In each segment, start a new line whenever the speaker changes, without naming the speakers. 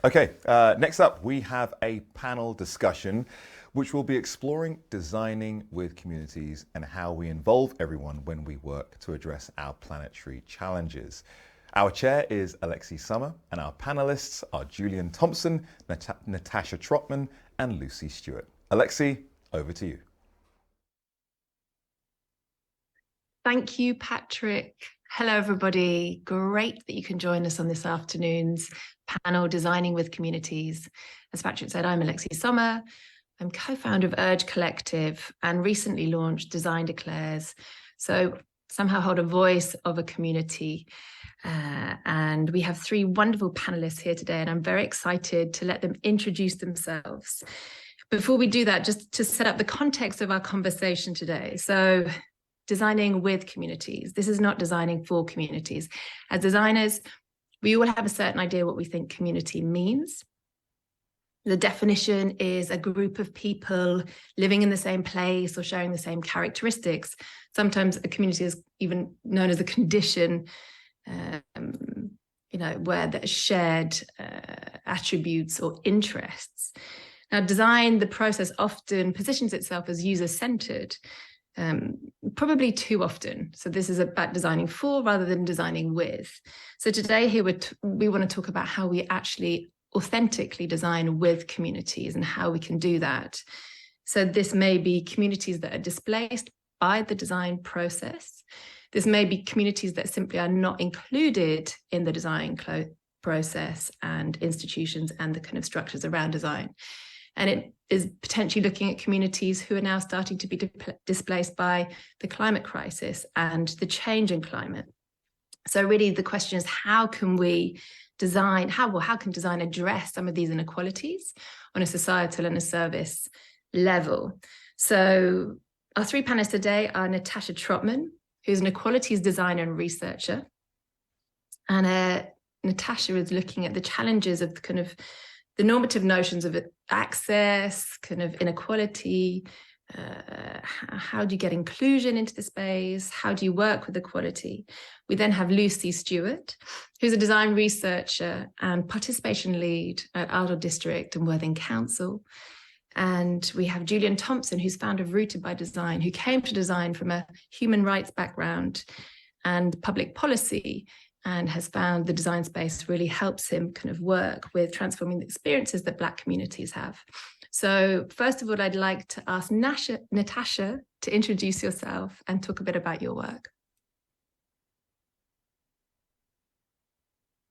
Okay, next up, we have a panel discussion which will be exploring designing with communities and how we involve everyone when we work to address our planetary challenges. Our chair is Alexie Sommer, and our panelists are Julian Thompson, Natasha Trotman, and Lucy Stewart. Alexie, over to you.
Thank you, Patrick. Hello, everybody. Great that you can join us on this afternoon's panel, Designing with Communities. As Patrick said, I'm Alexie Sommer. I'm co-founder of Urge Collective and recently launched Design Declares. So somehow hold a voice of a community. And we have three wonderful panelists here today, and I'm very excited to let them introduce themselves. Before we do that, just to set up the context of our conversation today. So designing with communities. This is not designing for communities. As designers, we all have a certain idea what we think community means. The definition is a group of people living in the same place or sharing the same characteristics. Sometimes a community is even known as a condition, where there's shared attributes or interests. Now, design, the process often positions itself as user-centered, probably too often. So this is about designing for rather than designing with. So today here we want to talk about how we actually authentically design with communities and how we can do that. So this may be communities that are displaced by the design process. This may be communities that simply are not included in the design process and institutions and the kind of structures around design. And it is potentially looking at communities who are now starting to be displaced by the climate crisis and the change in climate. So really the question is, how can we design, how can design address some of these inequalities on a societal and a service level? So our three panelists today are Natasha Trotman, who's an equalities designer and researcher. And Natasha is looking at the challenges of kind of the normative notions of access, kind of inequality. How do you get inclusion into the space? How do you work with equality? We then have Lucy Stewart, who's a design researcher and participation lead at Adur District and Worthing Council. And we have Julian Thompson, who's founder of Rooted by Design, who came to design from a human rights background and public policy, and has found the design space really helps him kind of work with transforming the experiences that Black communities have. So first of all, I'd like to ask Natasha to introduce yourself and talk a bit about your work.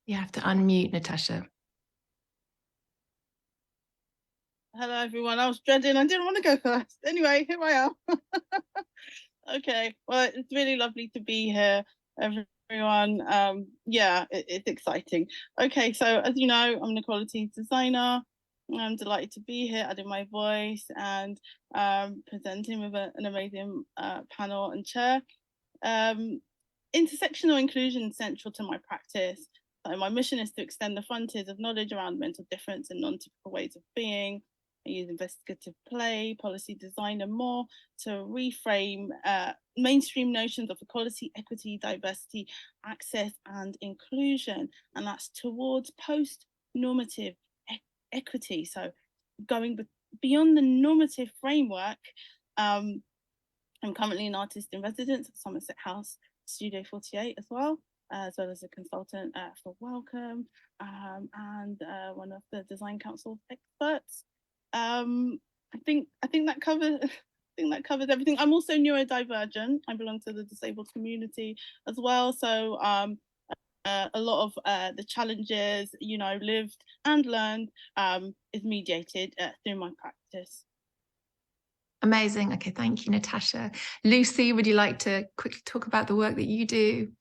You have to unmute, Natasha.
Hello, everyone. I was dreading. I didn't want to go first. Anyway, here I am. Okay. Well, it's really lovely to be here, everyone. It's exciting. Okay, so as you know, I'm an equalities designer. I'm delighted to be here, adding my voice and presenting with an amazing panel and chair. Intersectional inclusion is central to my practice. So my mission is to extend the frontiers of knowledge around mental difference and non-typical ways of being. I use investigative play, policy design, and more to reframe mainstream notions of equality, equity, diversity, access, and inclusion. And that's towards post-normative equity. So going beyond the normative framework, I'm currently an artist in residence at Somerset House Studio 48 as well as a consultant for Welcome and one of the Design Council experts. I think that covers everything. I'm also neurodivergent. I belong to the disabled community as well. So a lot of the challenges, lived and learned is mediated through my practice.
Amazing. Okay, thank you, Natasha. Lucy, would you like to quickly talk about the work that you do?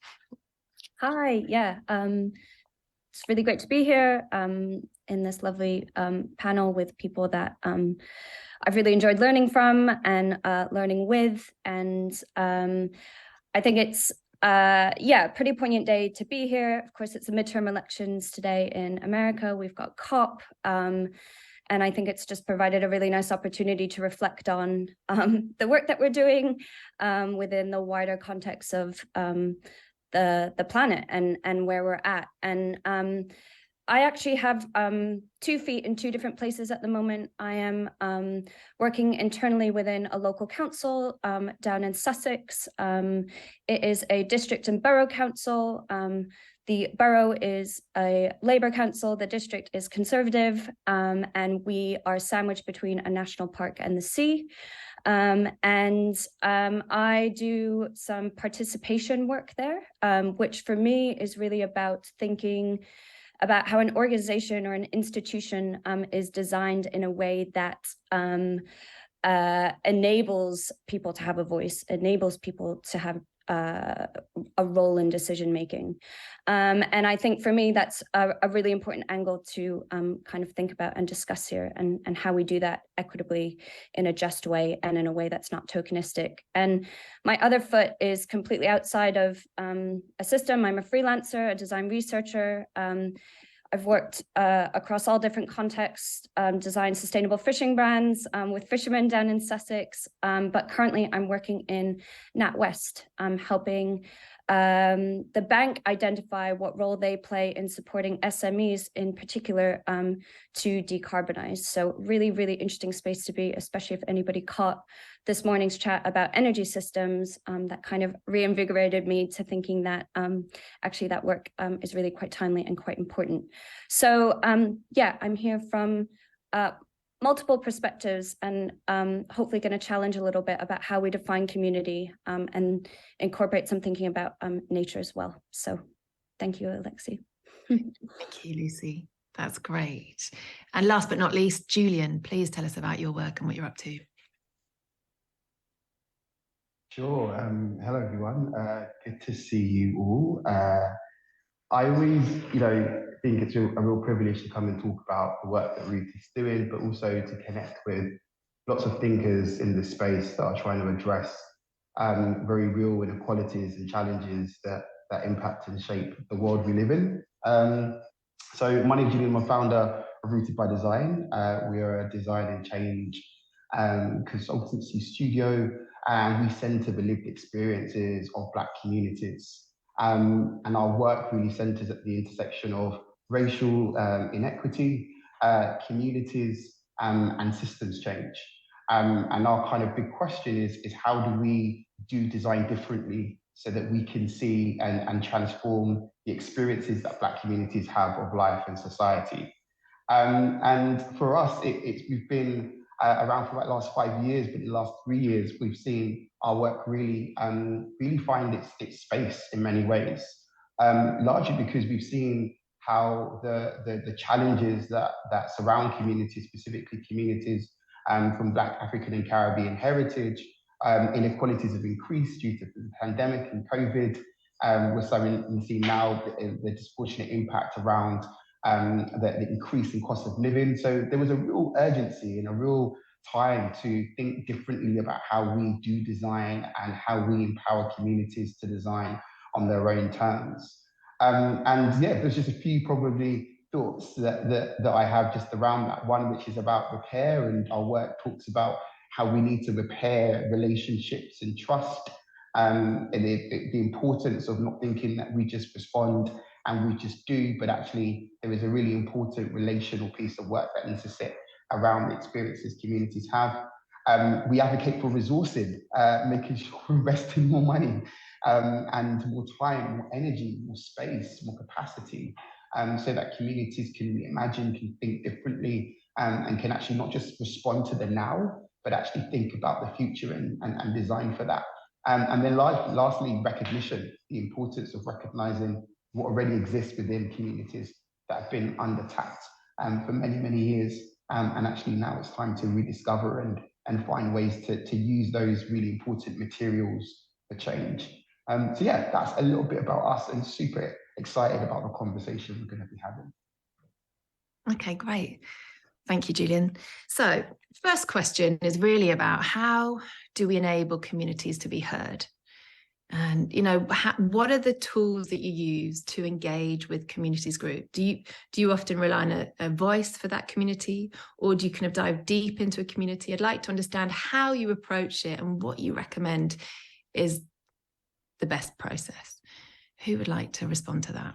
Hi, yeah. It's really great to be here in this lovely panel with people that I've really enjoyed learning from and learning with. And I think it's pretty poignant day to be here. Of course, it's the midterm elections today in America. We've got COP. And I think it's just provided a really nice opportunity to reflect on the work that we're doing within the wider context of the planet and where we're at. And I actually have 2 feet in 2 different places at the moment. I am working internally within a local council down in Sussex. It is a district and borough council. The borough is a Labour council, the district is Conservative, and we are sandwiched between a national park and the sea. I do some participation work there, which for me is really about thinking about how an organization or an institution is designed in a way that enables people to have a voice, enables people to have a role in decision making. And I think for me, that's a really important angle to kind of think about and discuss here, and how we do that equitably in a just way and in a way that's not tokenistic. And my other foot is completely outside of a system. I'm a freelancer, a design researcher. I've worked across all different contexts, designed sustainable fishing brands with fishermen down in Sussex, but currently I'm working in NatWest, helping the bank identify what role they play in supporting SMEs in particular to decarbonize. So really, really interesting space to be, especially if anybody caught this morning's chat about energy systems. That kind of reinvigorated me to thinking that actually that work is really quite timely and quite important. So yeah, I'm here from multiple perspectives, and hopefully going to challenge a little bit about how we define community and incorporate some thinking about nature as well. So thank you, Alexie.
Thank you, Lucy. That's great. And last but not least, Julian, please tell us about your work and what you're up to.
Sure. Hello, everyone. Good to see you all. I always, think it's a real privilege to come and talk about the work that Ruth is doing, but also to connect with lots of thinkers in this space that are trying to address very real inequalities and challenges that impact and shape the world we live in. So my name is Julian, I'm a founder of Rooted by Design. We are a design and change consultancy studio, and we centre the lived experiences of Black communities. And our work really centres at the intersection of racial inequity, communities, and systems change. And our kind of big question is how do we do design differently so that we can see and transform the experiences that Black communities have of life and society. And for us, we've been around for like the last 5 years, but in the last 3 years, we've seen our work really find its space in many ways, largely because we've seen how the challenges that surround communities, specifically communities from Black, African and Caribbean heritage, inequalities have increased due to the pandemic and COVID. We're starting to see now the disproportionate impact around the increase in cost of living. So there was a real urgency and a real time to think differently about how we do design and how we empower communities to design on their own terms. And yeah, there's just a few probably thoughts that I have just around that. One, which is about repair, and our work talks about how we need to repair relationships and trust, and the importance of not thinking that we just respond and we just do, but actually there is a really important relational piece of work that needs to sit around the experiences communities have. We advocate for resourcing, making sure we're investing more money and more time, more energy, more space, more capacity, so that communities can reimagine, can think differently, and can actually not just respond to the now, but actually think about the future and design for that. And then lastly, recognition, the importance of recognizing what already exists within communities that have been under-tapped for many, many years. And actually now it's time to rediscover and find ways to use those really important materials for change. So yeah, that's a little bit about us, and super excited about the conversation we're going to be having.
Okay, great. Thank you, Julian. So first question is really about how do we enable communities to be heard? And, what are the tools that you use to engage with communities group? Do you often rely on a voice for that community, or do you kind of dive deep into a community? I'd like to understand how you approach it and what you recommend is the best process. Who would like to respond to that?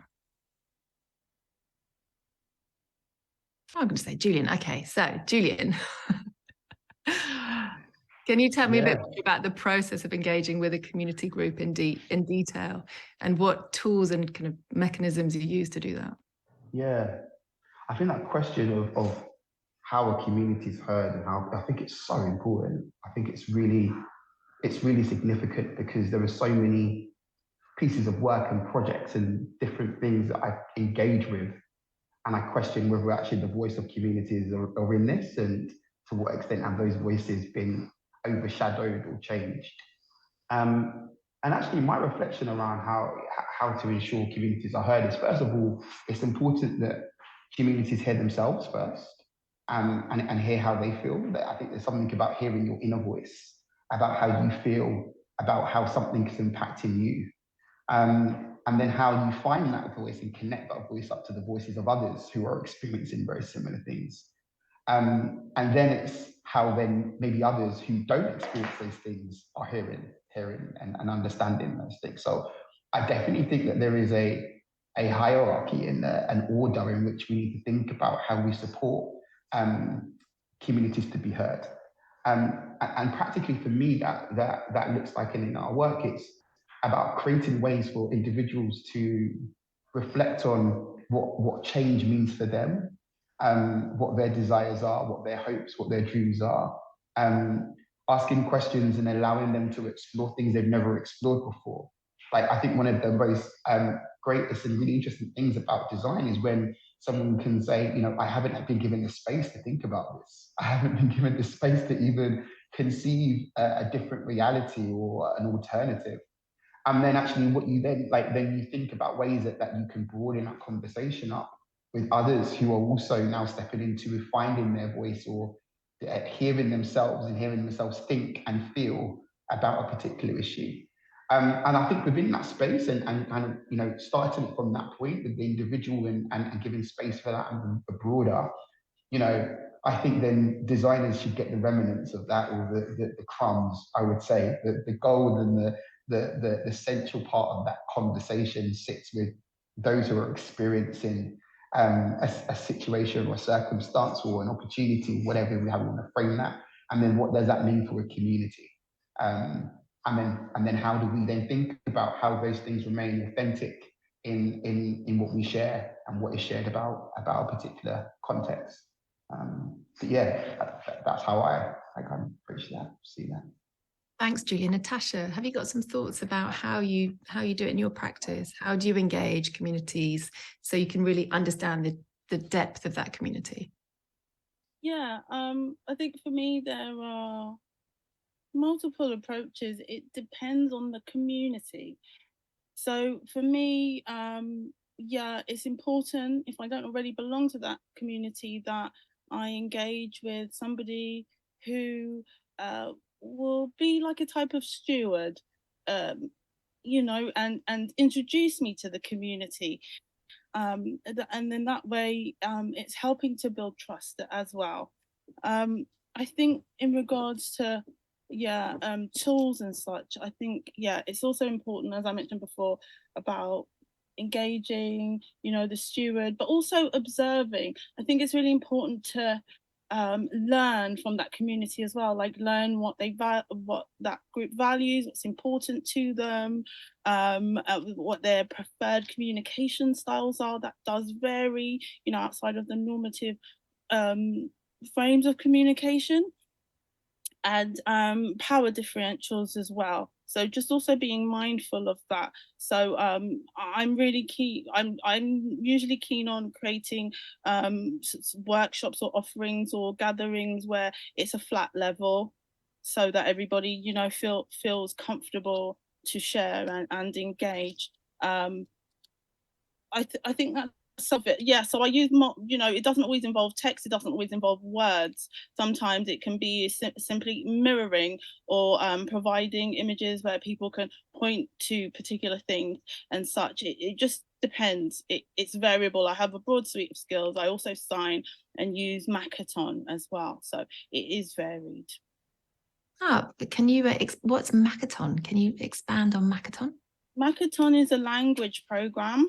I'm going to say Julian. Okay, so Julian, can you tell me a bit more about the process of engaging with a community group in detail, and what tools and kind of mechanisms you use to do that?
Yeah, I think that question of how a community is heard and how, I think it's so important. I think it's really significant, because there are so many pieces of work and projects and different things that I engage with, and I question whether actually the voice of communities are in this, and to what extent have those voices been overshadowed or changed. And actually my reflection around how to ensure communities are heard is, first of all, it's important that communities hear themselves first, and hear how they feel. I think there's something about hearing your inner voice, about how you feel, about how something is impacting you. And then how you find that voice and connect that voice up to the voices of others who are experiencing very similar things. And then it's how then maybe others who don't experience those things are hearing and understanding those things. So I definitely think that there is a hierarchy and an order in which we need to think about how we support communities to be heard. And practically for me, that looks like in our work, it's about creating ways for individuals to reflect on what change means for them, what their desires are, what their hopes, what their dreams are, asking questions and allowing them to explore things they've never explored before. Like, I think one of the most greatest and really interesting things about design is when someone can say, I haven't been given the space to think about this. I haven't been given the space to even conceive a different reality or an alternative. And then actually what you then you think about ways that you can broaden that conversation up with others who are also now stepping into finding their voice, or hearing themselves think and feel about a particular issue. And I think within that space and kind of, starting from that point with the individual and giving space for that and the broader, I think then designers should get the remnants of that, or the crumbs, I would say. The gold and the central part of that conversation sits with those who are experiencing a situation or a circumstance or an opportunity, whatever we want to frame that. And then what does that mean for a community? And then how do we then think about how those things remain authentic in what we share and what is shared about a particular context. But yeah, that's how I kind of approach that, see that.
Thanks, Julian. Natasha, have you got some thoughts about how you do it in your practice? How do you engage communities so you can really understand the depth of that community?
Yeah, I think for me there are multiple approaches. It depends on the community. So for me, it's important, if I don't already belong to that community, that I engage with somebody who will be like a type of steward, and introduce me to the community. And then that way, it's helping to build trust as well. I think in regards to tools and such, I think it's also important, as I mentioned before, about engaging, the steward, but also observing. I think it's really important to learn from that community as well, like learn what that group values, what's important to them, what their preferred communication styles are. That does vary, outside of the normative frames of communication, and power differentials as well. So just also being mindful of that. So I'm really keen. I'm usually keen on creating workshops or offerings or gatherings where it's a flat level, so that everybody feels comfortable to share and engage. I think that's of it. Yeah, so I use it doesn't always involve text, it doesn't always involve words. Sometimes it can be simply mirroring, or providing images where people can point to particular things and such. It just depends. It's variable. I have a broad suite of skills. I also sign and use Makaton as well, so it is varied.
Can you what's Makaton? Can you expand on Makaton?
Makaton is a language program.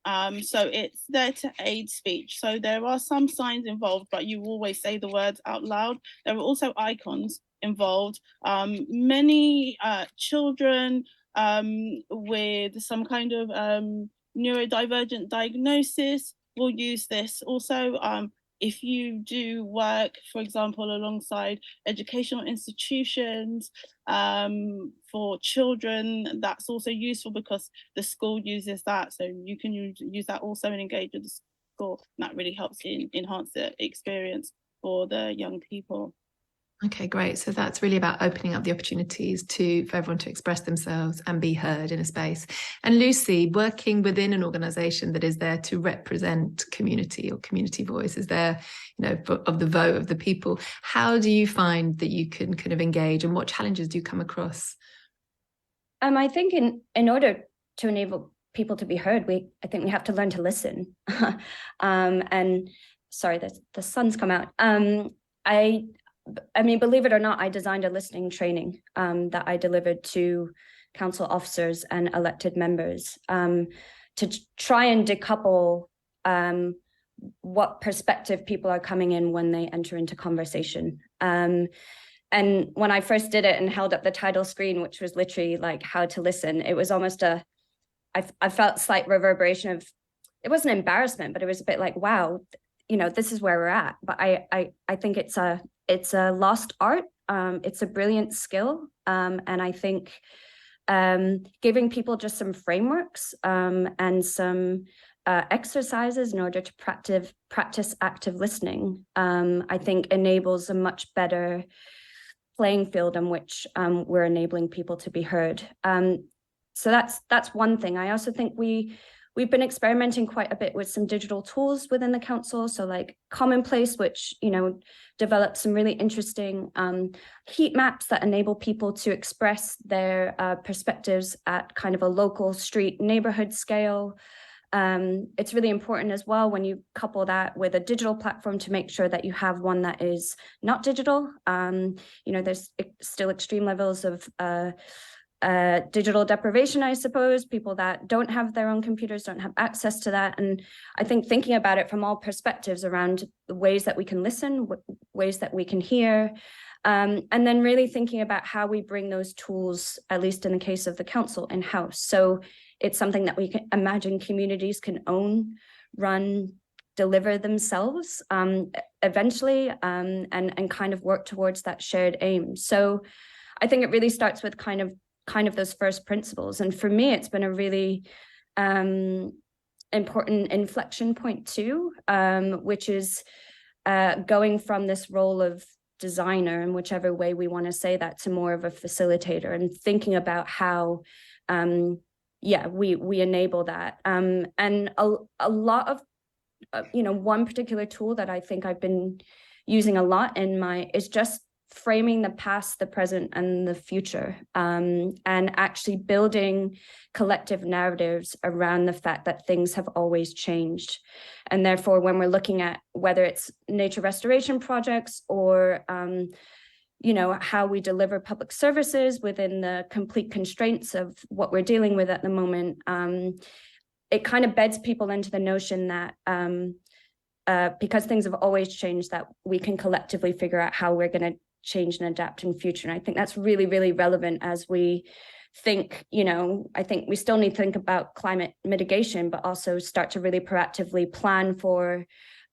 So it's there to aid speech. So there are some signs involved, but you always say the words out loud. There are also icons involved. Many children with some kind of neurodivergent diagnosis will use this. Also, if you do work, for example, alongside educational institutions for children, that's also useful because the school uses that. So you can use that also and engage with the school. And that really helps enhance the experience for the young people.
Okay, great. So that's really about opening up the opportunities for everyone to express themselves and be heard in a space. And Lucy, working within an organisation that is there to represent community or community voice, is there, of the vote of the people, how do you find that you can kind of engage, and what challenges do you come across?
I think in order to enable people to be heard, I think we have to learn to listen. And sorry, the sun's come out. I mean, believe it or not, I designed a listening training that I delivered to council officers and elected members to try and decouple what perspective people are coming in when they enter into conversation. And when I first did it and held up the title screen, which was literally like how to listen, it was almost I felt slight reverberation of, it wasn't embarrassment, but it was a bit like, wow, this is where we're at. But I think it's a lost art. It's a brilliant skill. And I think giving people just some frameworks and some exercises in order to practice active listening, I think enables a much better playing field in which we're enabling people to be heard. So that's one thing. I also think we've been experimenting quite a bit with some digital tools within the council. So like Commonplace, which, developed some really interesting heat maps that enable people to express their perspectives at kind of a local street neighborhood scale. It's really important as well when you couple that with a digital platform to make sure that you have one that is not digital. There's still extreme levels of digital deprivation, I suppose. People that don't have their own computers don't have access to that. And I think thinking about it from all perspectives around the ways that we can listen, ways that we can hear, and then really thinking about how we bring those tools, at least in the case of the council, in-house. So it's something that we can imagine communities can own, run, deliver themselves eventually, and kind of work towards that shared aim. So I think it really starts with kind of those first principles. And for me, it's been a really important inflection point too, which is going from this role of designer, in whichever way we want to say that, to more of a facilitator, and thinking about how we enable that. And a lot of one particular tool that I think I've been using a lot is just framing the past, the present, and the future, and actually building collective narratives around the fact that things have always changed. And therefore, when we're looking at whether it's nature restoration projects or how we deliver public services within the complete constraints of what we're dealing with at the moment, it kind of beds people into the notion that because things have always changed, that we can collectively figure out how we're going to change and adapt in future. And I think that's really, really relevant as we think, I think we still need to think about climate mitigation, but also start to really proactively plan for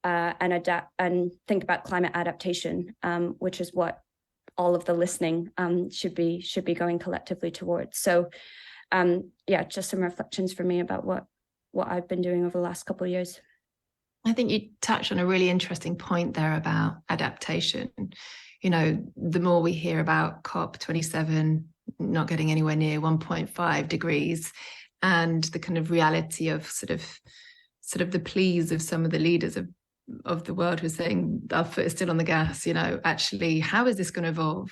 and adapt and think about climate adaptation, which is what all of the listening should be going collectively towards. So just some reflections for me about what I've been doing over the last couple of years.
I think you touched on a really interesting point there about adaptation. The more we hear about COP27 not getting anywhere near 1.5 degrees, and the kind of reality of sort of the pleas of some of the leaders of the world who are saying our foot is still on the gas, actually, how is this going to evolve?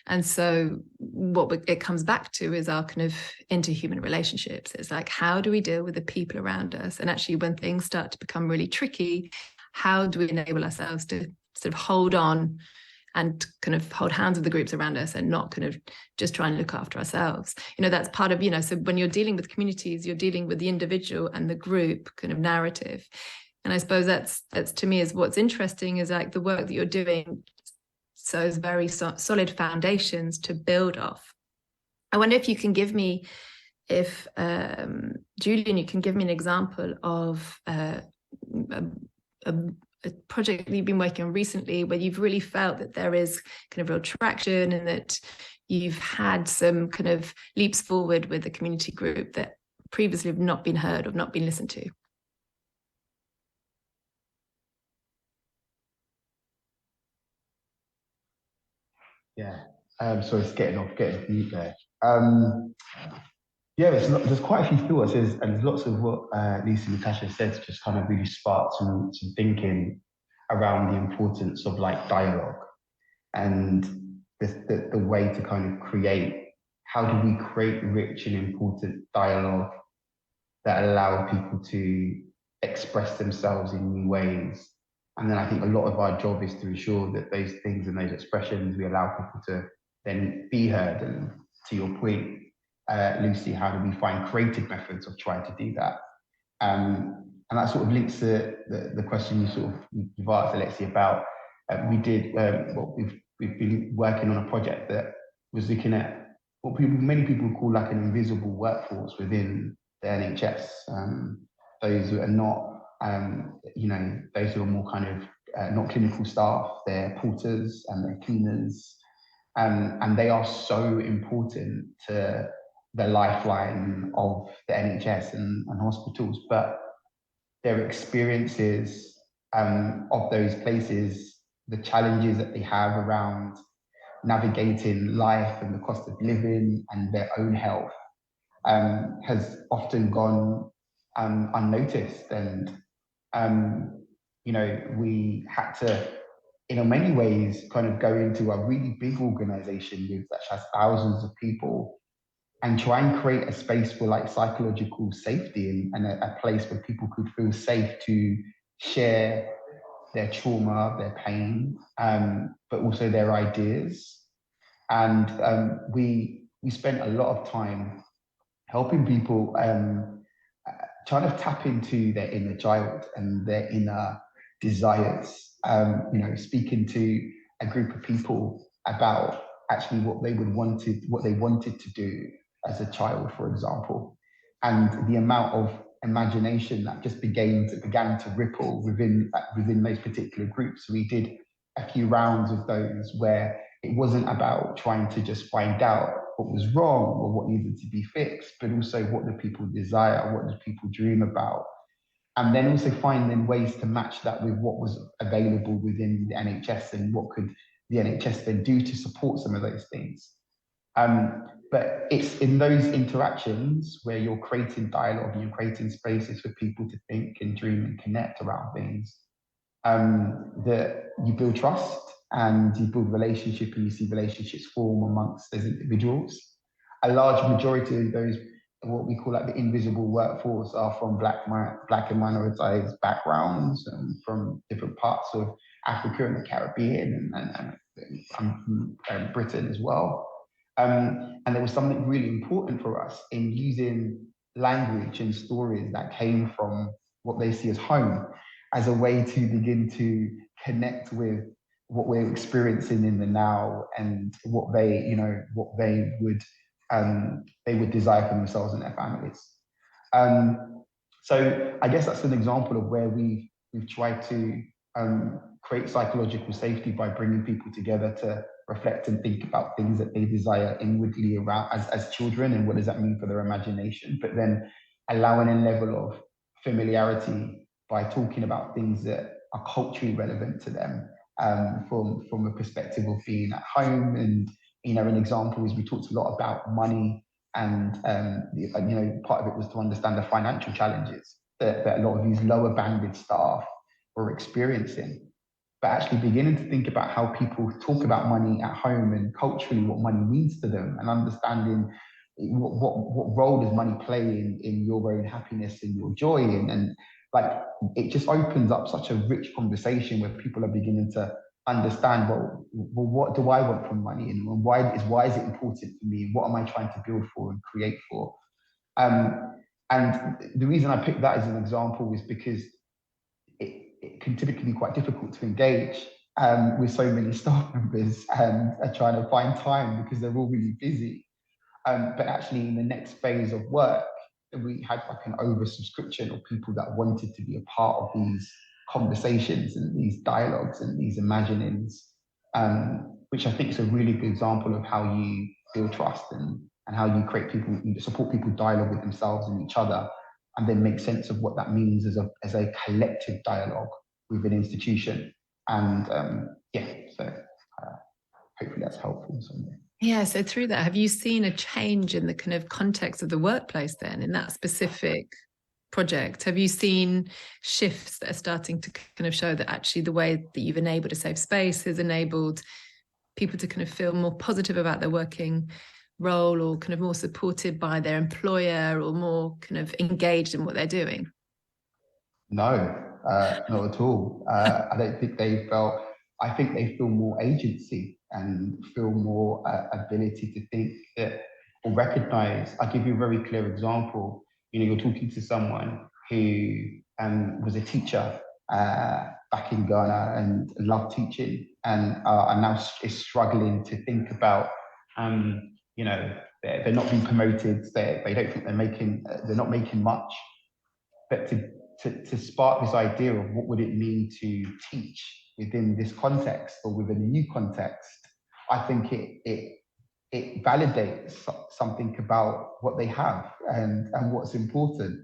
And so what it comes back to is our kind of interhuman relationships. It's like, how do we deal with the people around us? And actually, when things start to become really tricky, how do we enable ourselves to sort of hold on and kind of hold hands with the groups around us and not kind of just try and look after ourselves. That's part of, so when you're dealing with communities, you're dealing with the individual and the group kind of narrative. And I suppose that's to me is what's interesting is like the work that you're doing sows very solid foundations to build off. I wonder if you can give me, Julian, you can give me an example of a project that you've been working on recently where you've really felt that there is kind of real traction and that you've had some kind of leaps forward with the community group that previously have not been heard or not been listened to.
Yeah, so it's getting mute there. Yeah, there's quite a few thoughts, and there's lots of what Lucy and Natasha said just kind of really sparked some thinking around the importance of like dialogue and the way to kind of create, how do we create rich and important dialogue that allow people to express themselves in new ways. And then I think a lot of our job is to ensure that those things and those expressions, we allow people to then be heard. And to your point, Lucy, how do we find creative methods of trying to do that? And that sort of links to the question you've asked, Alexie, about we've been working on a project that was looking at what many people call like an invisible workforce within the NHS. Those who are not, those who are more kind of not clinical staff, they're porters and they're cleaners, and they are so important to the lifeline of the NHS and hospitals. But their experiences of those places, the challenges that they have around navigating life and the cost of living and their own health has often gone unnoticed. And, we had to, in many ways, kind of go into a really big organization that has thousands of people and try and create a space for like psychological safety and a place where people could feel safe to share their trauma, their pain, but also their ideas. And we spent a lot of time helping people trying to tap into their inner child and their inner desires. Speaking to a group of people about actually what they wanted to do as a child, for example, and the amount of imagination that just began to ripple within those particular groups. We did a few rounds of those where it wasn't about trying to just find out what was wrong or what needed to be fixed, but also what do people desire, what do people dream about, and then also finding ways to match that with what was available within the NHS and what could the NHS then do to support some of those things. But it's in those interactions where you're creating dialogue and you're creating spaces for people to think and dream and connect around things, that you build trust and you build relationship and you see relationships form amongst those individuals. A large majority of those, what we call like the invisible workforce, are from black and minoritized backgrounds and from different parts of Africa and the Caribbean and Britain as well. And there was something really important for us in using language and stories that came from what they see as home as a way to begin to connect with what we're experiencing in the now and what they would desire for themselves and their families. So I guess that's an example of where we've tried to create psychological safety by bringing people together to reflect and think about things that they desire inwardly around as children and what does that mean for their imagination, but then allowing a level of familiarity by talking about things that are culturally relevant to them from a perspective of being at home. And an example is we talked a lot about money, and part of it was to understand the financial challenges that a lot of these lower banded staff were experiencing, but actually beginning to think about how people talk about money at home and culturally what money means to them, and understanding what role does money play in your own happiness and your joy, and like it just opens up such a rich conversation where people are beginning to understand, well, what do I want from money, and why is it important for me, and what am I trying to build for and create for? And the reason I picked that as an example is because it can typically be quite difficult to engage with so many staff members and are trying to find time because they're all really busy. But actually, in the next phase of work, we had like an oversubscription of people that wanted to be a part of these conversations and these dialogues and these imaginings, which I think is a really good example of how you build trust and how you create people, you support people dialogue with themselves and each other, and then make sense of what that means as a collective dialogue with an institution. And so hopefully that's helpful in some way.
Yeah, so through that, have you seen a change in the kind of context of the workplace then in that specific project? Have you seen shifts that are starting to kind of show that actually the way that you've enabled a safe space has enabled people to kind of feel more positive about their working role, or kind of more supported by their employer, or more kind of engaged in what they're doing?
No, not at all. I don't think they felt, I think they feel more agency and feel more ability to think that, or recognize. I'll give you a very clear example. You're talking to someone who was a teacher back in Ghana and loved teaching, and now is struggling to think about, they're not being promoted. They don't think they're not making much, but to spark this idea of what would it mean to teach within this context or within a new context, I think it validates something about what they have and what's important.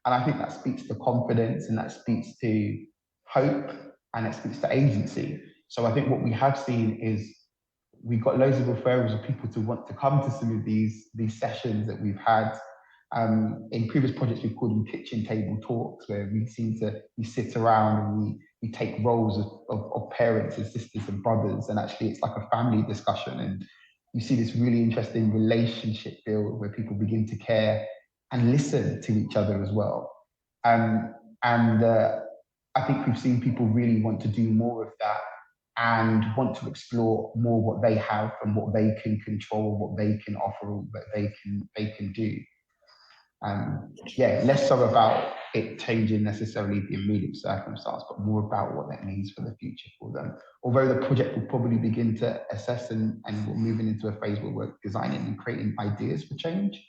And I think that speaks to confidence, and that speaks to hope, and it speaks to agency. So I think what we have seen is we've got loads of referrals of people to want to come to some of these sessions that we've had. In previous projects, we've called them kitchen table talks, where we sit around and we take roles of parents and sisters and brothers, and actually it's like a family discussion, and you see this really interesting relationship build where people begin to care and listen to each other as well. I think we've seen people really want to do more of that and want to explore more what they have and what they can control, what they can offer, what they can do. Less so about it changing necessarily the immediate circumstance, but more about what that means for the future for them. Although the project will probably begin to assess and we're moving into a phase where we're designing and creating ideas for change.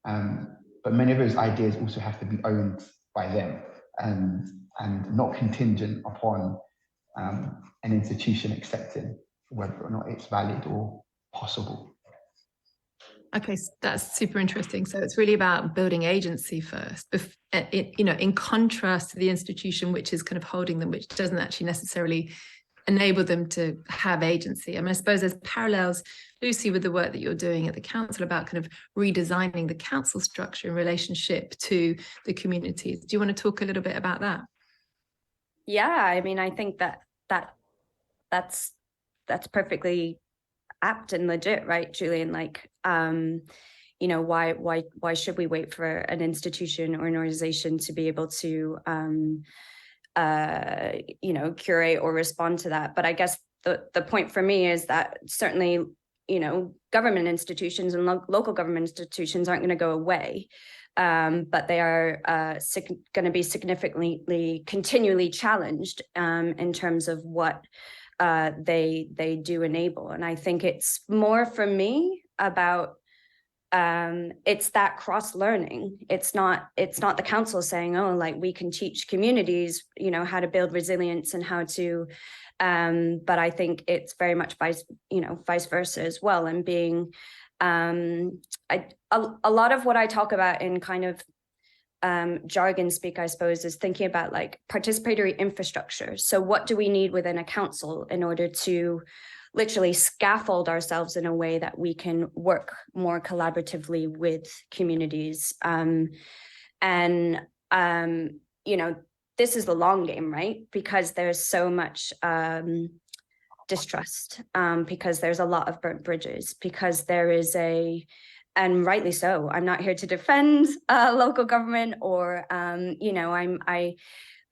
But many of those ideas also have to be owned by them and not contingent upon an institution accepting whether or not it's valid or possible.
Okay, so that's super interesting. So it's really about building agency first, in contrast to the institution which is kind of holding them, which doesn't actually necessarily enable them to have agency. I mean, I suppose there's parallels, Lucy, with the work that you're doing at the council about kind of redesigning the council structure in relationship to the communities. Do you want to talk a little bit about that?
Yeah, I mean, I think that's perfectly apt and legit, right, Julian? Like, why should we wait for an institution or an organization to be able to curate or respond to that? But I guess the point for me is that certainly, government institutions and local government institutions aren't going to go away, but they are going to be significantly, continually challenged in terms of what they do enable. And I think it's more for me about it's that cross learning. It's not the council saying, oh, like we can teach communities, how to build resilience and how to, but I think it's very much vice versa as well. And being a lot of what I talk about in kind of jargon speak, I suppose, is thinking about like participatory infrastructure. So what do we need within a council in order to literally scaffold ourselves in a way that we can work more collaboratively with communities? This is the long game, right? Because there's so much distrust, because there's a lot of burnt bridges, because there is and rightly so. I'm not here to defend local government or,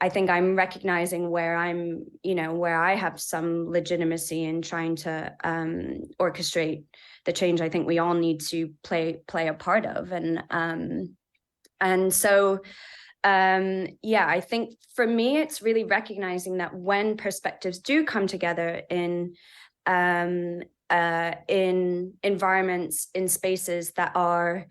I think I'm recognizing where I'm, where I have some legitimacy in trying to orchestrate the change I think we all need to play a part of. And so, I think for me, it's really recognizing that when perspectives do come together in environments, in spaces that are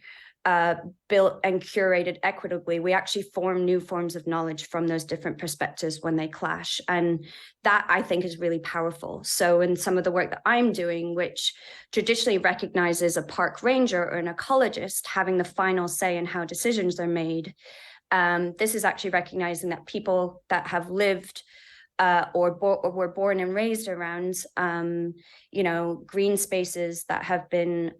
built and curated equitably, we actually form new forms of knowledge from those different perspectives when they clash. And that, I think, is really powerful. So in some of the work that I'm doing, which traditionally recognizes a park ranger or an ecologist having the final say in how decisions are made, this is actually recognizing that people that have lived or were born and raised around, green spaces that have been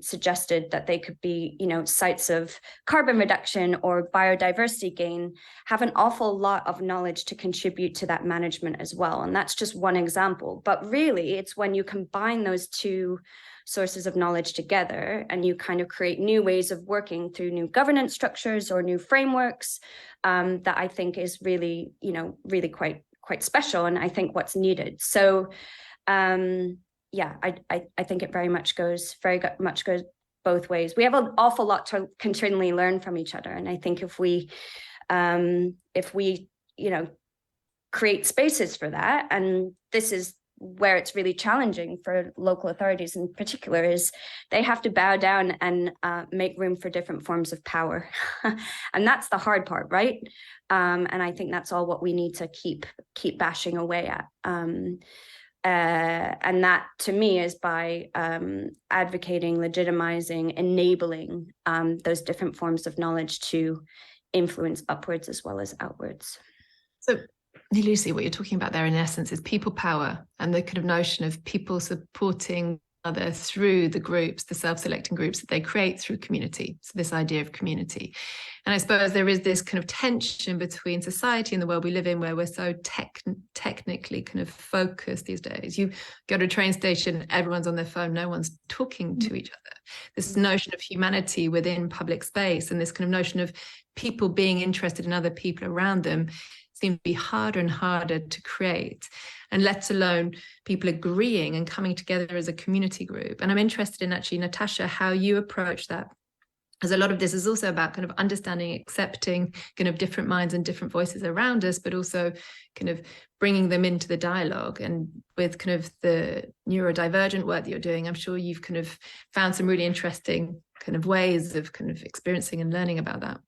suggested that they could be, sites of carbon reduction or biodiversity gain, have an awful lot of knowledge to contribute to that management as well. And that's just one example. But really, it's when you combine those two sources of knowledge together and you kind of create new ways of working through new governance structures or new frameworks, that I think is really, really quite special, and I think what's needed. So I think it very much goes both ways. We have an awful lot to continually learn from each other, and I think if we create spaces for that, and this is where it's really challenging for local authorities in particular, is they have to bow down and make room for different forms of power. And that's the hard part, right? And I think that's all what we need to keep bashing away at. And that, to me, is by advocating, legitimizing, enabling those different forms of knowledge to influence upwards as well as outwards.
So, Lucy, what you're talking about there in essence is people power and the kind of notion of people supporting other through the groups, the self-selecting groups that they create through community. So this idea of community. And I suppose there is this kind of tension between society and the world we live in, where we're so technically kind of focused these days. You go to a train station, everyone's on their phone, no one's talking to each other. This notion of humanity within public space and this kind of notion of people being interested in other people around them seem to be harder and harder to create, and let alone people agreeing and coming together as a community group. And I'm interested in, actually, Natasha, how you approach that, as a lot of this is also about kind of understanding, accepting kind of different minds and different voices around us, but also kind of bringing them into the dialogue. And with kind of the neurodivergent work that you're doing, I'm sure you've kind of found some really interesting kind of ways of kind of experiencing and learning about that.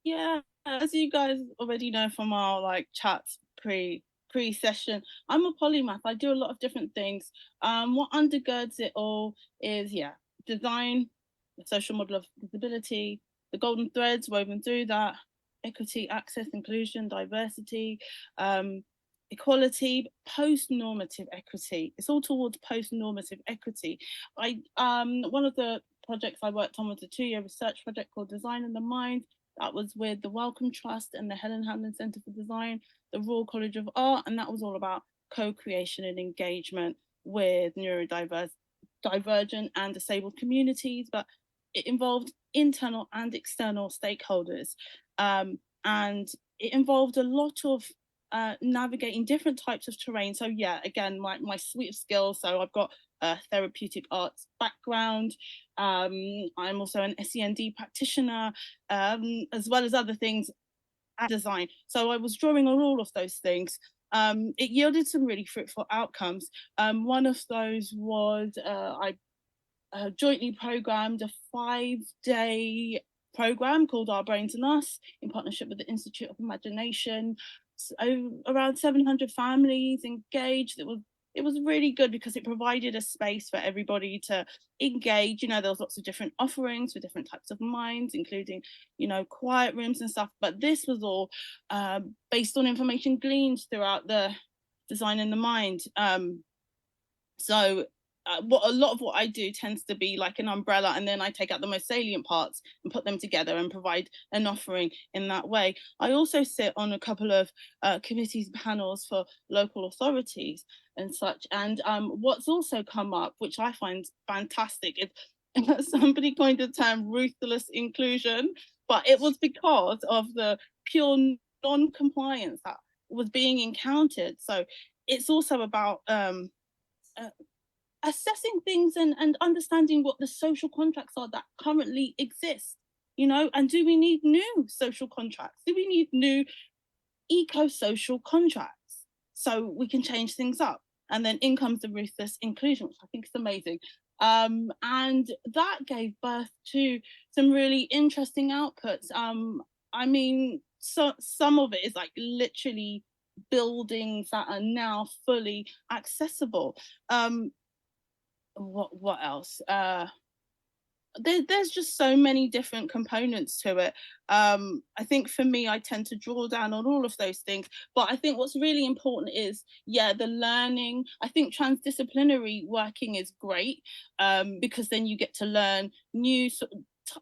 Yeah, as you guys already know from our chats pre-session, I'm a polymath. I do a lot of different things. What undergirds it all is design, the social model of visibility, the golden threads woven through that, equity, access, inclusion, diversity, equality, post-normative equity. It's all towards post-normative equity. One of the projects I worked on was a 2-year research project called Design in the Mind. That was with the Wellcome Trust and the Helen Hamlin Centre for Design, the Royal College of Art, and that was all about co-creation and engagement with neurodivergent and disabled communities, but it involved internal and external stakeholders. And it involved a lot of navigating different types of terrain. So again, my suite of skills. So I've got a therapeutic arts background. I'm also an SEND practitioner, as well as other things at design. So I was drawing on all of those things. It yielded some really fruitful outcomes. One of those was I jointly programmed a 5-day program called Our Brains and Us in partnership with the Institute of Imagination. So around 700 families engaged. It was really good because it provided a space for everybody to engage. There was lots of different offerings for different types of minds, including, quiet rooms and stuff. But this was all based on information gleaned throughout the Design in the Mind. A lot of what I do tends to be like an umbrella, and then I take out the most salient parts and put them together and provide an offering in that way. I also sit on a couple of committees, panels for local authorities and such. And what's also come up, which I find fantastic, is somebody coined the term ruthless inclusion, but it was because of the pure non-compliance that was being encountered. So it's also about assessing things and understanding what the social contracts are that currently exist, you know, and do we need new social contracts? Do we need new eco-social contracts so we can change things up? And then in comes the ruthless inclusion, which I think is amazing. And that gave birth to some really interesting outputs. I mean, so some of it is like literally buildings that are now fully accessible. What else? There's just so many different components to it. I think for me, I tend to draw down on all of those things, but I think what's really important is, yeah, the learning. I think transdisciplinary working is great, because then you get to learn new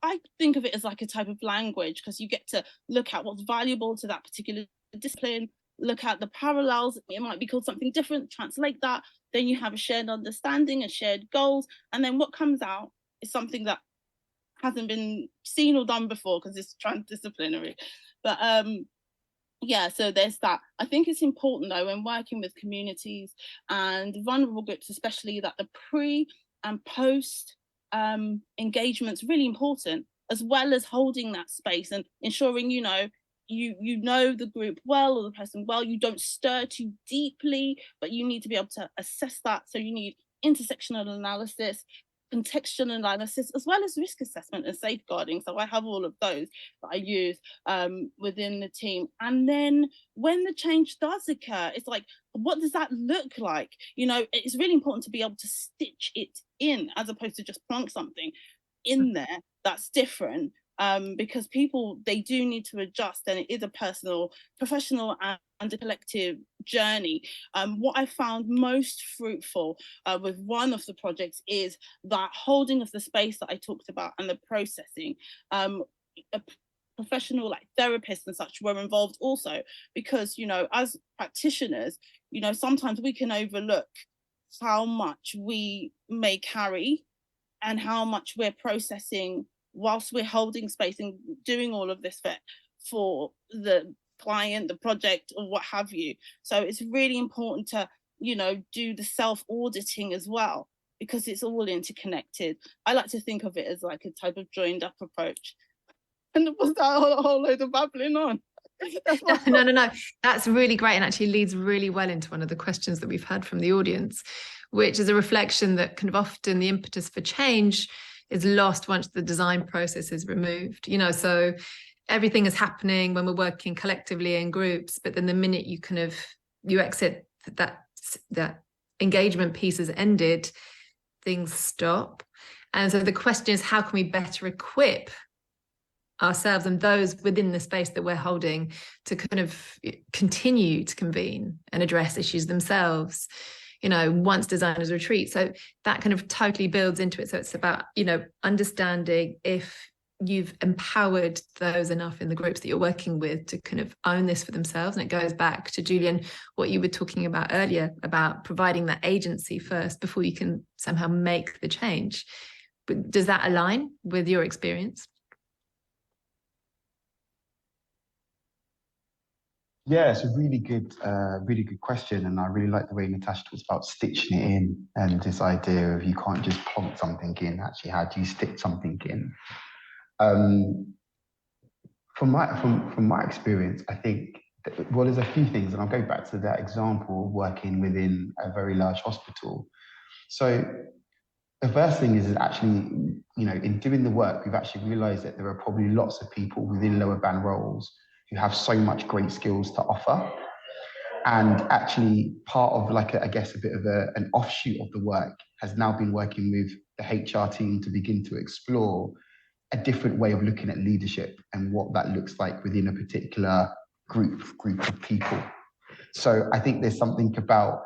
I think of it as like a type of language, because you get to look at what's valuable to that particular discipline, look at the parallels. It might be called something different, translate that, then you have a shared understanding and shared goals, and then what comes out is something that hasn't been seen or done before because it's transdisciplinary. But yeah, so there's that. I think it's important though, when working with communities and vulnerable groups especially, that the pre and post engagement's really important, as well as holding that space and ensuring, you know, you know the group well or the person well, you don't stir too deeply, but you need to be able to assess that. So you need intersectional analysis, contextual analysis, as well as risk assessment and safeguarding. So I have all of those that I use within the team. And then when the change does occur, it's like, what does that look like? You know, it's really important to be able to stitch it in, as opposed to just plonk something in there that's different. Because people, they do need to adjust, and it is a personal, professional and a collective journey. What I found most fruitful with one of the projects is that holding of the space that I talked about and the processing. A professional like therapists and such were involved also, because, you know, as practitioners, you know, sometimes we can overlook how much we may carry and how much we're processing whilst we're holding space and doing all of this for the client, the project, or what have you. So it's really important to, you know, do the self-auditing as well, because it's all interconnected. I like to think of it as like a type of joined up approach. And was that a whole load of babbling on?
No. That's really great, and actually leads really well into one of the questions that we've had from the audience, which is a reflection that kind of often the impetus for change is lost once the design process is removed. You know, so everything is happening when we're working collectively in groups, but then the minute you exit that engagement piece has ended, things stop. And so the question is, how can we better equip ourselves and those within the space that we're holding to kind of continue to convene and address issues themselves, you know, once designers retreat. So that kind of totally builds into it. So it's about, you know, understanding if you've empowered those enough in the groups that you're working with to kind of own this for themselves. And it goes back to, Julian, what you were talking about earlier about providing that agency first before you can somehow make the change. But does that align with your experience?
Yeah, it's a really good question, and I really like the way Natasha talks about stitching it in, and this idea of you can't just plonk something in. Actually, how do you stitch something in? From my experience, I think there's a few things, and I'll go back to that example of working within a very large hospital. So the first thing is actually, you know, in doing the work, we've actually realised that there are probably lots of people within lower band roles who have so much great skills to offer. And actually part of like, I guess, a bit of an offshoot of the work has now been working with the HR team to begin to explore a different way of looking at leadership and what that looks like within a particular group of people. So I think there's something about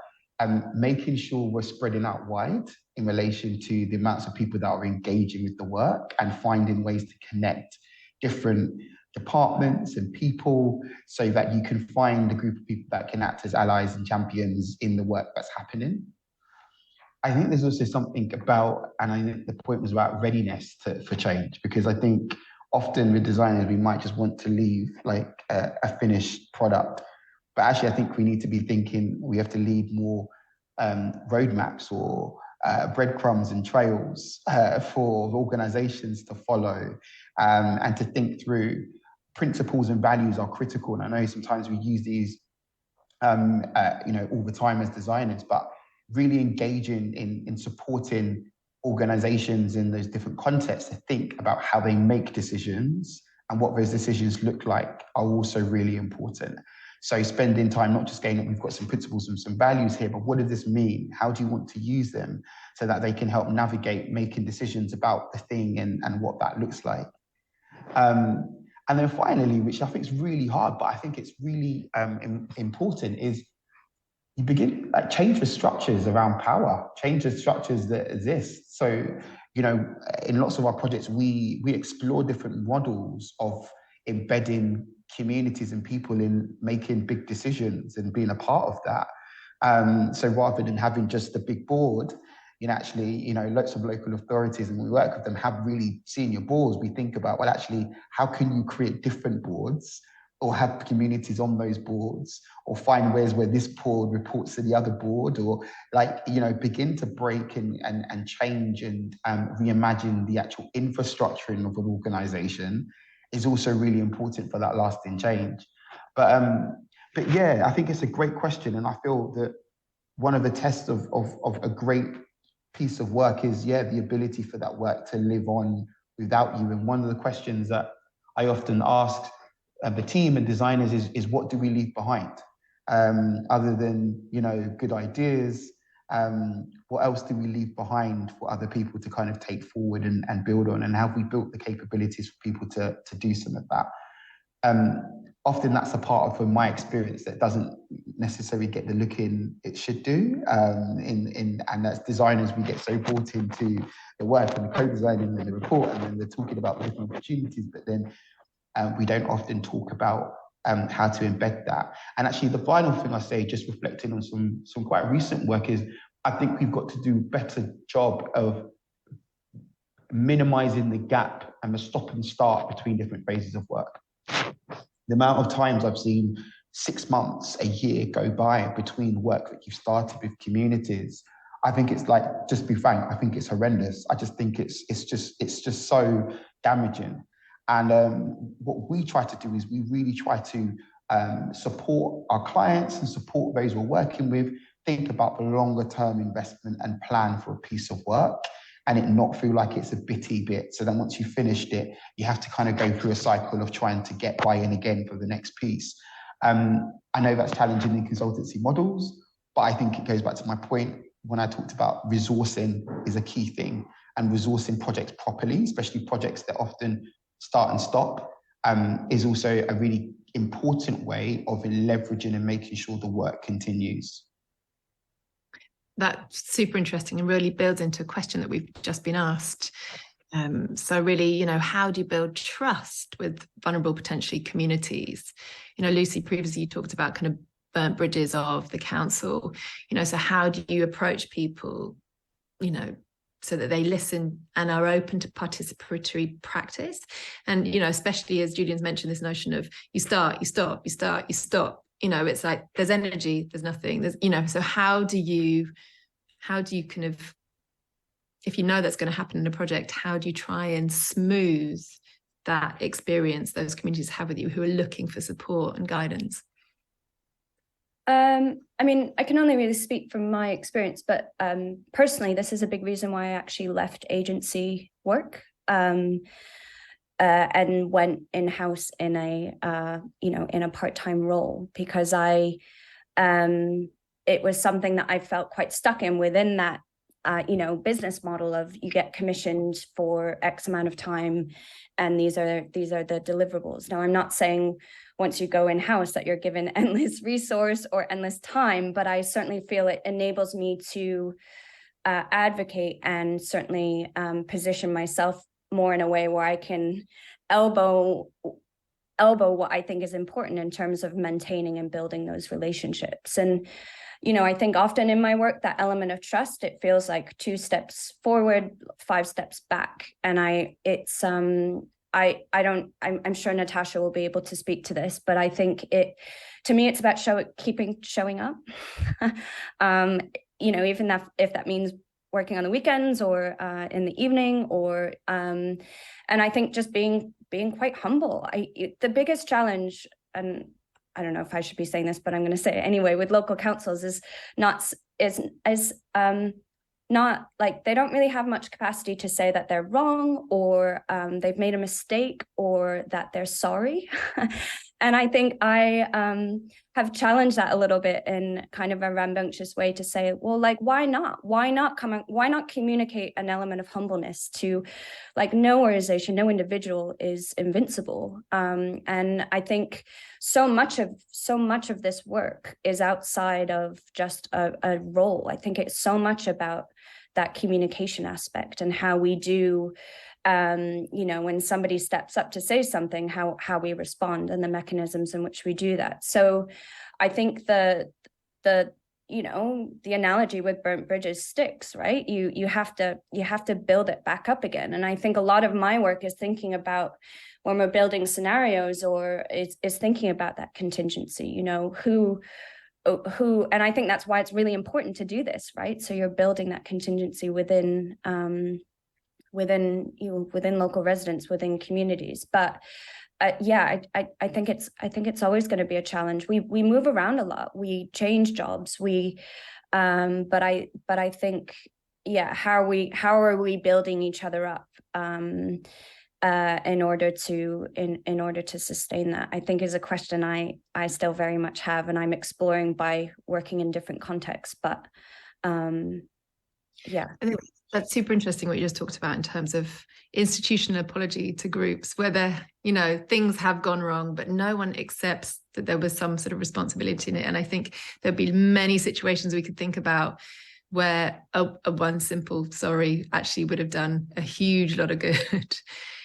making sure we're spreading out wide in relation to the amounts of people that are engaging with the work, and finding ways to connect different departments and people so that you can find a group of people that can act as allies and champions in the work that's happening. I think there's also something about, and I think the point was about readiness for change, because I think often with designers, we might just want to leave like a finished product. But actually, I think we need to be thinking we have to leave more roadmaps or breadcrumbs and trails for organizations to follow, and to think through. Principles and values are critical. And I know sometimes we use these all the time as designers, but really engaging in supporting organizations in those different contexts to think about how they make decisions and what those decisions look like are also really important. So spending time not just going, we've got some principles and some values here, but what does this mean? How do you want to use them so that they can help navigate making decisions about the thing and what that looks like? And then finally, which I think is really hard, but I think it's really important, is you begin like change the structures around power, change the structures that exist. So, in lots of our projects, we explore different models of embedding communities and people in making big decisions and being a part of that. So rather than having just the big board, actually, lots of local authorities, and we work with them, have really senior boards. We think about, well, actually, how can you create different boards or have communities on those boards, or find ways where this board reports to the other board, or begin to break and change and reimagine the actual infrastructure of an organization is also really important for that lasting change. But yeah, I think it's a great question. And I feel that one of the tests of a great piece of work is, the ability for that work to live on without you. And one of the questions that I often ask the team and designers is what do we leave behind? Other than, good ideas, what else do we leave behind for other people to kind of take forward and build on? And have we built the capabilities for people to do some of that? Often that's a part of, from my experience, that doesn't necessarily get the look in it should do. And as designers, we get so brought into the work and the co-designing and the report, and then they're talking about the different opportunities, but then we don't often talk about how to embed that. And actually, the final thing I say, just reflecting on some quite recent work, is I think we've got to do a better job of minimizing the gap and the stop and start between different phases of work. The amount of times I've seen 6 months, a year go by between work that you've started with communities, I think it's like, just be frank, I think it's horrendous. I just think it's just so damaging. And what we try to do is we really try to support our clients and support those we're working with, think about the longer term investment and plan for a piece of work, and it not feel like it's a bitty bit. So then once you've finished it, you have to kind of go through a cycle of trying to get buy-in again for the next piece. I know that's challenging in consultancy models, but I think it goes back to my point when I talked about resourcing is a key thing, and resourcing projects properly, especially projects that often start and stop, is also a really important way of leveraging and making sure the work continues.
That's super interesting and really builds into a question that we've just been asked. So really, how do you build trust with vulnerable, potentially, communities? Lucy, previously you talked about kind of burnt bridges of the council, so how do you approach people, so that they listen and are open to participatory practice? And, especially as Julian's mentioned, this notion of you start, you stop, you start, you stop, it's like there's energy, there's nothing, so how do you kind of, if that's going to happen in a project, how do you try and smooth that experience those communities have with you who are looking for support and guidance?
I mean, I can only really speak from my experience, but personally, this is a big reason why I actually left agency work and went in-house in a part-time role, because it was something that I felt quite stuck in within that business model of you get commissioned for X amount of time, and these are the deliverables. Now, I'm not saying once you go in-house that you're given endless resource or endless time, but I certainly feel it enables me to advocate and certainly position myself more in a way where I can elbow what I think is important in terms of maintaining and building those relationships. And I think often in my work, that element of trust, it feels like 2 steps forward, 5 steps back. And I'm sure Natasha will be able to speak to this, but I think to me, it's about showing up. You know, even if that means working on the weekends or in the evening, or and I think just being quite humble. The biggest challenge, and I don't know if I should be saying this, but I'm going to say it anyway, with local councils is not like they don't really have much capacity to say that they're wrong, or they've made a mistake, or that they're sorry. And I think I have challenged that a little bit in kind of a rambunctious way to say, well, like, why not communicate an element of humbleness to, like, no organization, no individual is invincible. And I think so much of this work is outside of just a role. I think it's so much about that communication aspect and how we do, you know, when somebody steps up to say something, how we respond and the mechanisms in which we do that. So I think the you know, the analogy with burnt bridges sticks, right? You have to build it back up again. And I think a lot of my work is thinking about, when we're building scenarios, or is thinking about that contingency, you know, who, and I think that's why it's really important to do this, right? So you're building that contingency within local residents, within communities. But yeah, I think it's always going to be a challenge. We move around a lot, we change jobs, but I think, yeah, how are we building each other up in order to sustain that, I think is a question I still very much have, and I'm exploring by working in different contexts. But yeah,
I think that's super interesting what you just talked about in terms of institutional apology to groups, whether, you know, things have gone wrong, but no one accepts that there was some sort of responsibility in it. And I think there'd be many situations we could think about where a one simple sorry actually would have done a huge lot of good.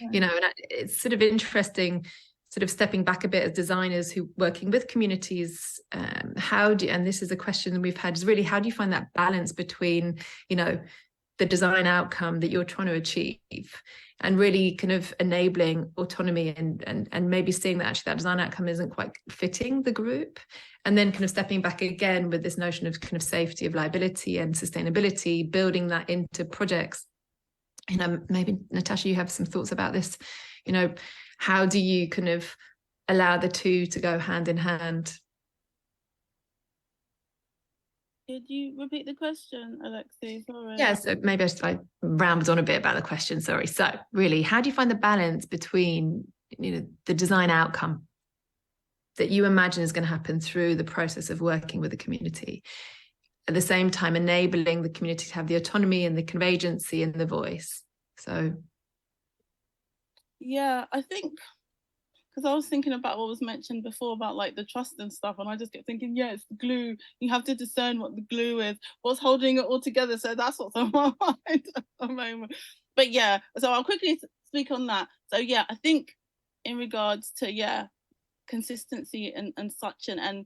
Yeah. You know, and it's sort of interesting, sort of stepping back a bit as designers who working with communities, and this is a question we've had, is really, how do you find that balance between, you know, the design outcome that you're trying to achieve and really kind of enabling autonomy and maybe seeing that actually that design outcome isn't quite fitting the group, and then kind of stepping back again with this notion of kind of safety, of liability and sustainability, building that into projects. You know, maybe Natasha, you have some thoughts about this. You know, how do you kind of allow the two to go hand in hand?
Could you repeat the question, Alexie? Sorry.
Yeah, so maybe I rambled on a bit about the question, sorry. So really, how do you find the balance between, you know, the design outcome that you imagine is going to happen through the process of working with the community, at the same time enabling the community to have the autonomy and the kind of agency and the voice? So
yeah, I think, because I was thinking about what was mentioned before about like the trust and stuff, and I just kept thinking, yeah, it's the glue. You have to discern what the glue is, what's holding it all together. So that's what's on my mind at the moment. But yeah, so I'll quickly speak on that. So yeah, I think in regards to, yeah, consistency and such, and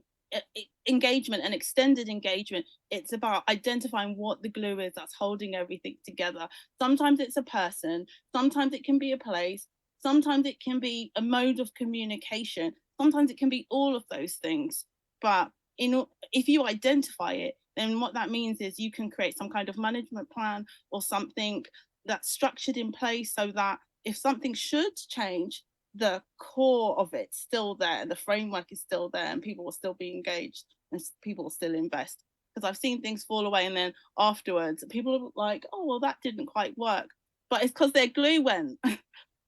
engagement and extended engagement, it's about identifying what the glue is that's holding everything together. Sometimes it's a person, sometimes it can be a place, sometimes it can be a mode of communication, sometimes it can be all of those things. But if you identify it, then what that means is you can create some kind of management plan or something that's structured in place, so that if something should change, the core of it's still there, the framework is still there, and people will still be engaged and people will still invest. Because I've seen things fall away, and then afterwards people are like, oh, well, that didn't quite work, but it's because their glue went.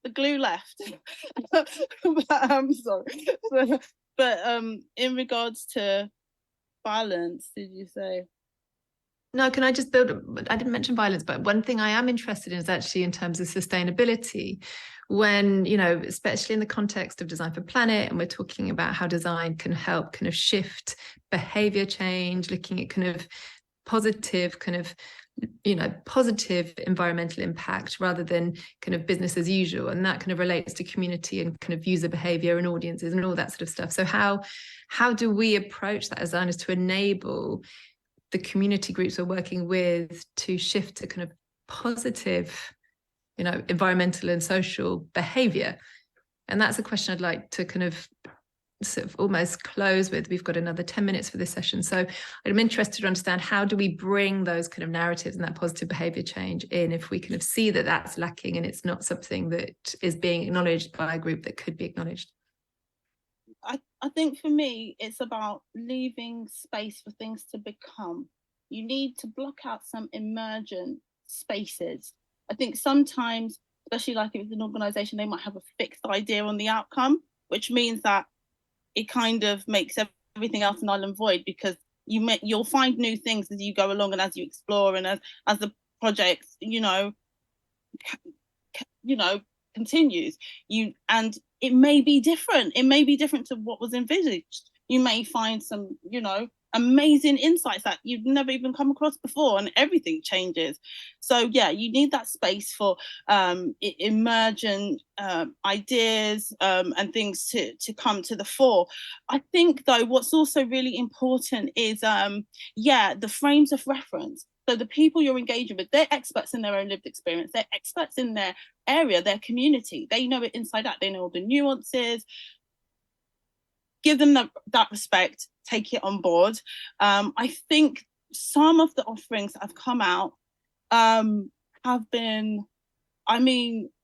The glue left. But I'm sorry. But in regards to balance, did you say?
No, can I just build? I didn't mention violence, but one thing I am interested in is actually in terms of sustainability. When, you know, especially in the context of Design for Planet, and we're talking about how design can help kind of shift behavior change, looking at kind of positive environmental impact rather than kind of business as usual. And that kind of relates to community and kind of user behavior and audiences and all that sort of stuff. So how do we approach that as designers to enable the community groups we're working with to shift to kind of positive environmental and social behaviour? And that's a question I'd like to kind of sort of almost close with. We've got another 10 minutes for this session. So I'm interested to understand, how do we bring those kind of narratives and that positive behaviour change in if we kind of see that that's lacking and it's not something that is being acknowledged by a group that could be acknowledged?
I think for me, it's about leaving space for things to become. You need to block out some emergent spaces. I think sometimes, especially like if it's an organisation, they might have a fixed idea on the outcome, which means that it kind of makes everything else null and void, because you'll find new things as you go along and as you explore and as the project, continues. And it may be different. It may be different to what was envisaged. You may find some, amazing insights that you've never even come across before, and everything changes. So yeah, you need that space for emergent ideas and things to come to the fore. I think though, what's also really important is the frames of reference. So the people you're engaging with, they're experts in their own lived experience. They're experts in their area, their community. They know it inside out. They know all the nuances. Give them that respect, take it on board. I think some of the offerings that have come out have been,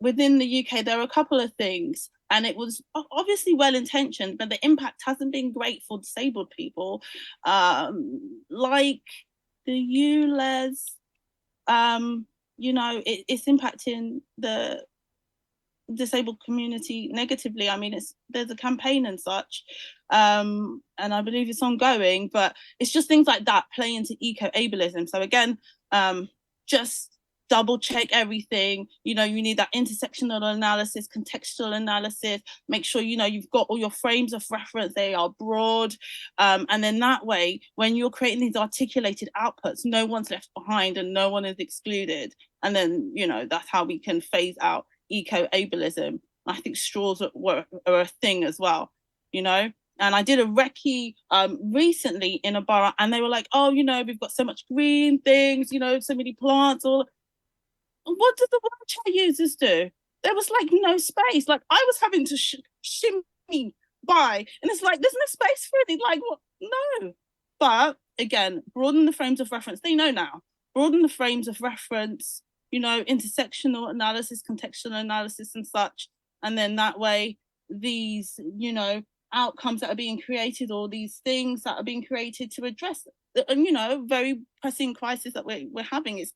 within the UK, there are a couple of things, and it was obviously well-intentioned, but the impact hasn't been great for disabled people. Like the ULEZ, it's impacting the disabled community negatively. There's a campaign and such, and I believe it's ongoing, but it's just things like that play into eco-ableism. So again, just double check everything. You need that intersectional analysis, contextual analysis. Make sure you've got all your frames of reference, they are broad, and then that way, when you're creating these articulated outputs, no one's left behind and no one is excluded. And then that's how we can phase out eco-ableism. I think straws are a thing as well, and I did a recce recently in a borough, and they were like, oh, we've got so much green things, so many plants. What did the wheelchair users do? There was like no space. Like I was having to shimmy by, and it's like there's no space for it. Like what? No. But again, broaden the frames of reference. They know now. Broaden the frames of reference. Intersectional analysis, contextual analysis and such. And then that way, these, outcomes that are being created, or these things that are being created to address the, very pressing crisis that we're having is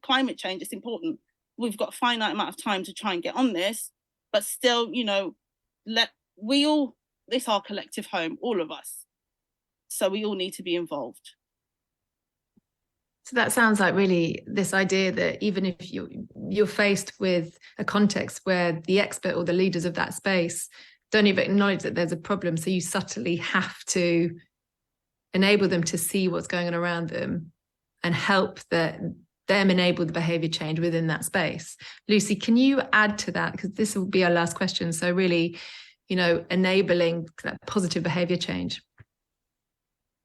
climate change. It's important. We've got a finite amount of time to try and get on this, but still, it's our collective home, all of us. So we all need to be involved.
So that sounds like really this idea that even if you're faced with a context where the expert or the leaders of that space don't even acknowledge that there's a problem, so you subtly have to enable them to see what's going on around them and help them enable the behaviour change within that space. Lucy, can you add to that? Because this will be our last question. So really, enabling that positive behaviour change.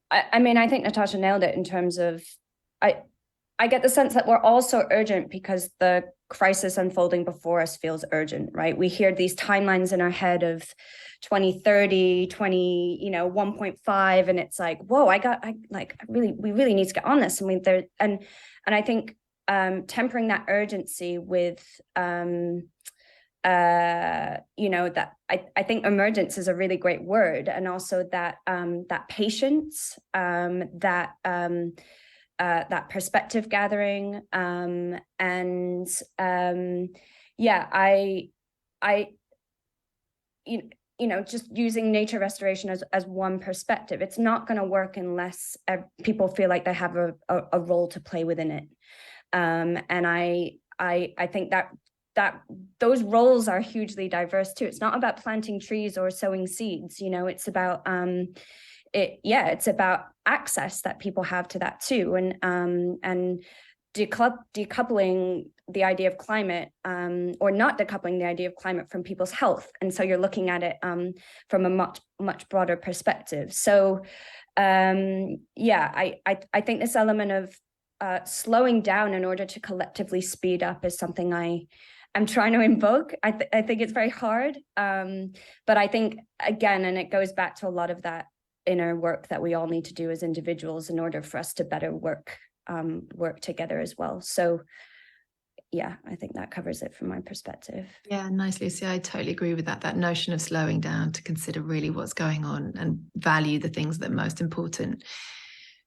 I think Natasha nailed it in terms of, I get the sense that we're also urgent because the crisis unfolding before us feels urgent, right? We hear these timelines in our head of 2030, 1.5, and it's like, whoa, we really need to get on this. And I think tempering that urgency with, that I think emergence is a really great word, and also that that patience, that perspective gathering, just using nature restoration as one perspective. It's not going to work unless people feel like they have a role to play within it, and I think that those roles are hugely diverse too. It's not about planting trees or sowing seeds. It's about it's about access that people have to that too, and decoupling the idea of climate, or not decoupling the idea of climate from people's health. And so you're looking at it from a much broader perspective. So I think this element of slowing down in order to collectively speed up is something I I'm trying to invoke. I think it's very hard. But I think, again, and it goes back to a lot of that inner work that we all need to do as individuals in order for us to better work together as well. So yeah, I think that covers it from my perspective.
Yeah, nice, Lucy. I totally agree with that. That notion of slowing down to consider really what's going on and value the things that are most important.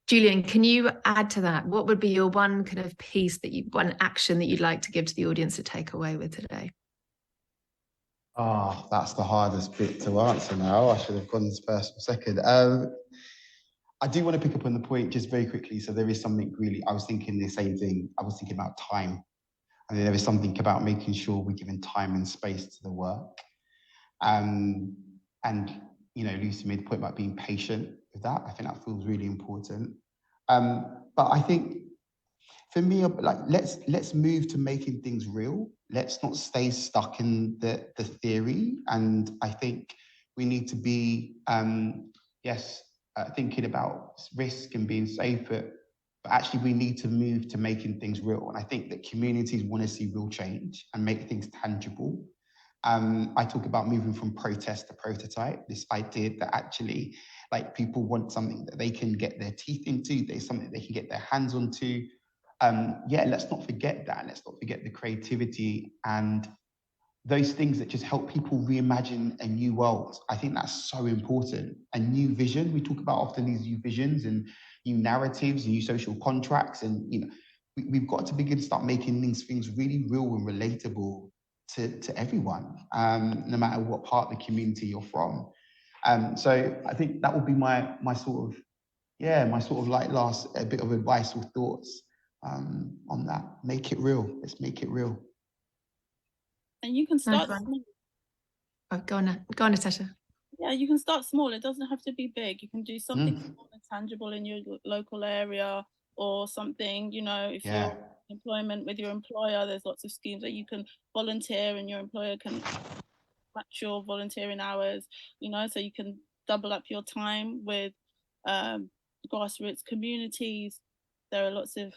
Julian, can you add to that? What would be your one kind of piece one action that you'd like to give to the audience to take away with today?
Oh, that's the hardest bit to answer now. I should have gone this first or second. I do want to pick up on the point just very quickly. So there is something really, I was thinking the same thing. I was thinking about time. And there is something about making sure we're giving time and space to the work. And, Lucy made the point about being patient with that. I think that feels really important. But I think for me, like, let's move to making things real. Let's not stay stuck in the theory. And I think we need to be, thinking about risk and being safe, but actually we need to move to making things real. And I think that communities want to see real change and make things tangible. I talk about moving from protest to prototype, this idea that actually, like, people want something that they can get their teeth into, there's something they can get their hands onto. Let's not forget that. Let's not forget the creativity and those things that just help people reimagine a new world. I think that's so important. A new vision. We talk about often these new visions and new narratives, new social contracts, and we've got to begin to start making these things really real and relatable to everyone, no matter what part of the community you're from. So I think that would be my sort of like last a bit of advice or thoughts on that. Make it real. Let's make it real.
And you can start small.
Oh, go on, Natasha.
Yeah, you can start small. It doesn't have to be big. You can do something small and tangible in your local area, or something, if you're employment with your employer, there's lots of schemes that you can volunteer and your employer can match your volunteering hours, so you can double up your time with grassroots communities. There are lots of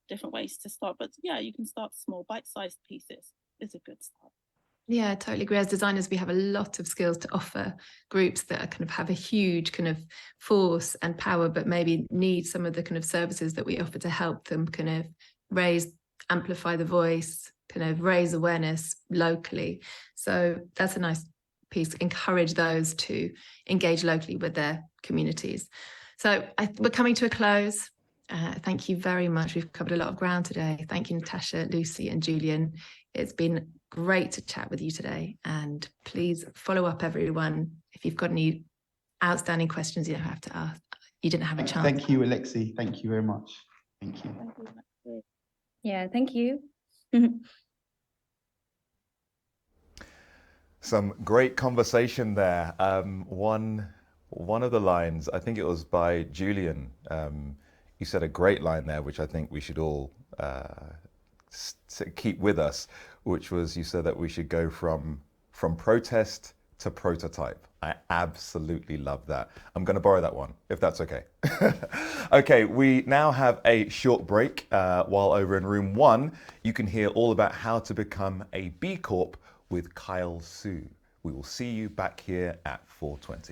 different ways to start, but yeah, you can start small, bite-sized pieces is a good start.
Yeah, I totally agree. As designers, we have a lot of skills to offer groups that are kind of have a huge kind of force and power, but maybe need some of the kind of services that we offer to help them kind of amplify the voice, kind of raise awareness locally. So that's a nice piece. Encourage those to engage locally with their communities. So we're coming to a close. Thank you very much. We've covered a lot of ground today. Thank you, Natasha, Lucy, and Julian. It's been great to chat with you today. And please follow up, everyone. If you've got any outstanding questions, you don't have to ask. You didn't have a chance.
Thank you, Alexie. Thank you very much. Thank you.
Yeah, thank you.
Some great conversation there. One of the lines, I think it was by Julian, you said a great line there, which I think we should all keep with us, which was, you said that we should go from protest to prototype. I absolutely love that. I'm going to borrow that one, if that's okay. Okay, we now have a short break. While over in room 1, you can hear all about how to become a B Corp with Kyle Sue. We will see you back here at 4:20.